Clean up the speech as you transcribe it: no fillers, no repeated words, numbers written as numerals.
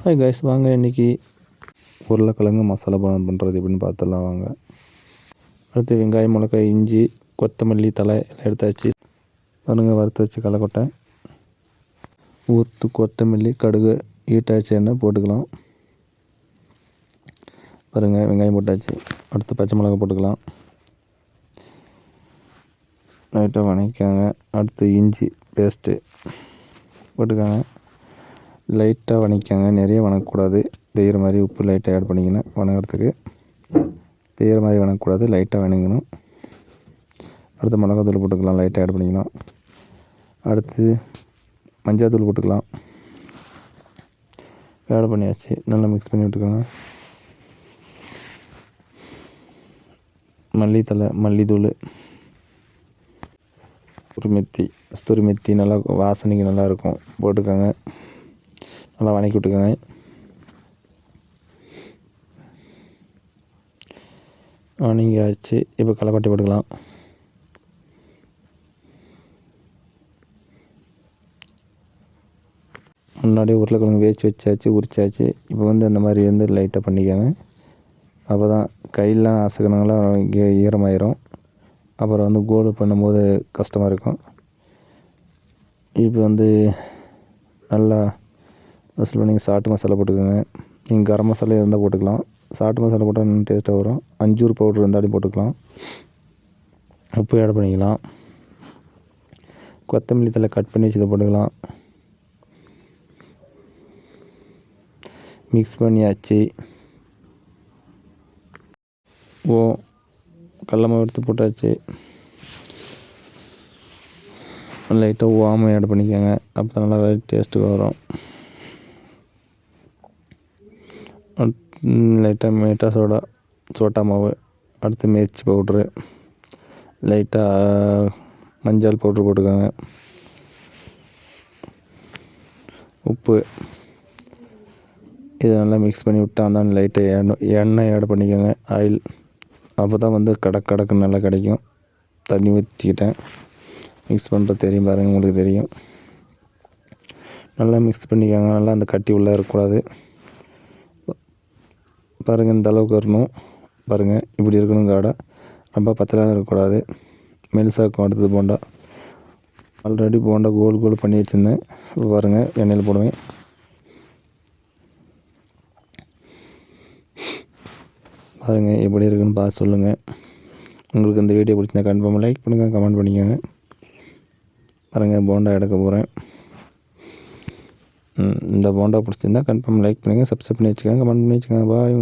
Hi guys, வாங்க இன்றைக்கி உருளைக்கிழங்கு மசாலா பண்ணுறது எப்படின்னு பார்த்துடலாம் வாங்க. அடுத்து வெங்காயம், மிளகாய், இஞ்சி, கொத்தமல்லி தழை எடுத்தாச்சு. பாருங்க, வறுத்து வச்சு களைக்கொட்டை, ஊற்று, கொத்தமல்லி, கடுகு, ஈட்டாச்சு எண்ணெய் போட்டுக்கலாம். பாருங்கள், வெங்காயம் போட்டாச்சு. அடுத்து பச்சை மிளகாய் போட்டுக்கலாம், லைட்டாக வணக்கிக்காங்க. அடுத்து இஞ்சி பேஸ்ட்டு போட்டுக்காங்க, லைட்டாக வணக்கிக்காங்க, நிறைய வணக்கக்கூடாது. தேயிற மாதிரி உப்பு லைட்டாக ஆட் பண்ணிக்கணும். வணங்கிறதுக்கு தேயிற மாதிரி வணக்கக்கூடாது, லைட்டாக வணங்கணும். அடுத்து மிளகாத்தூள் போட்டுக்கலாம், லைட்டாக ஆட் பண்ணிக்கலாம். அடுத்து மஞ்சாத்தூள் போட்டுக்கலாம், ஆட் பண்ணியாச்சு. நல்லா மிக்ஸ் பண்ணி விட்டுக்கோங்க. மல்லித்தழை, மல்லித்தூள், கஸ்தூரி மெத்தி நல்லா வாசனைக்கு நல்லாயிருக்கும், போட்டுக்கோங்க. நல்லா வணக்கி விட்டுக்கோங்க. வணங்கியாச்சு. இப்போ களைக்கொட்டை போட்டுக்கலாம். முன்னாடியே உருளைக்கிழங்கு வேச்சு வச்சாச்சு, உரிச்சாச்சு. இப்போ வந்து அந்த மாதிரி லைட்டாக பண்ணிக்கோங்க. அப்போ தான் கையெல்லாம் அசகனங்களாம் ஈரமாயிரும். அப்புறம் வந்து கோடு பண்ணும்போது கஷ்டமாக இருக்கும். இப்போ வந்து நல்லா மசாலா பண்ணி சாட்டு மசாலா போட்டுக்கோங்க. நீங்கள் கரம் மசாலா இருந்தால் போட்டுக்கலாம். சாட்டு மசாலா போட்டால் இன்னும் டேஸ்ட்டாக வரும். அஞ்சூர் பவுட்ரு இருந்தாலும் போட்டுக்கலாம். உப்பு ஆட் பண்ணிக்கலாம். கொத்தமல்லி தழை கட் பண்ணி வச்சு இதை போட்டுக்கலாம். மிக்ஸ் பண்ணியாச்சு. கடல மாவு எடுத்து போட்டாச்சு. லைட்டாக ஓமம் ஆட் பண்ணிக்கோங்க, அப்போ நல்லா டேஸ்ட்டுக்கு வரும். லைட்டாக சோட்டா மாவு, அடுத்து மிர்ச்சி பவுட்ரு, லைட்டாக மஞ்சள் பவுட்ரு போட்டுக்கோங்க, உப்பு. இதை நல்லா மிக்ஸ் பண்ணி விட்டு அந்த லைட்டாக எண்ணெய் ஆட் பண்ணிக்கோங்க, ஆயில். அப்போ தான் வந்து கடக்கு நல்லா கிடைக்கும். தண்ணி ஊற்றிக்கிட்டேன், மிக்ஸ் பண்ணுறது தெரியும் பாருங்கள், உங்களுக்கு தெரியும். நல்லா மிக்ஸ் பண்ணிக்கோங்க. நல்லா அந்த கட்டி உள்ளே இருக்கக்கூடாது. பாருங்கள், இந்த அளவுக்கு வரணும். பாருங்கள், இப்படி இருக்கணும். காடை ரொம்ப பத்தலாக இருக்கக்கூடாது, மெலிசாக்கும். அடுத்தது போண்டா, ஆல்ரெடி போண்டா கோல் பண்ணி வச்சுருந்தேன். இப்போ பாருங்கள், எண்ணெயில் போடுவேன். பாருங்கள் எப்படி இருக்குன்னு பார்த்து சொல்லுங்கள். உங்களுக்கு இந்த வீடியோ பிடிச்சிருந்தா கன்ஃபார்மாக லைக் பண்ணுங்கள், கமெண்ட் பண்ணிக்கோங்க. பாருங்கள், போண்டா எடுக்க போகிறேன். இந்த போண்டா பிடிச்சிருந்தா கன்ஃபார்ம் லைக் பண்ணுங்கள், சப்ஸ்கிரைப் பண்ணி வச்சுக்கோங்க, கமெண்ட் பண்ணி வச்சுக்கோங்க. பாய்.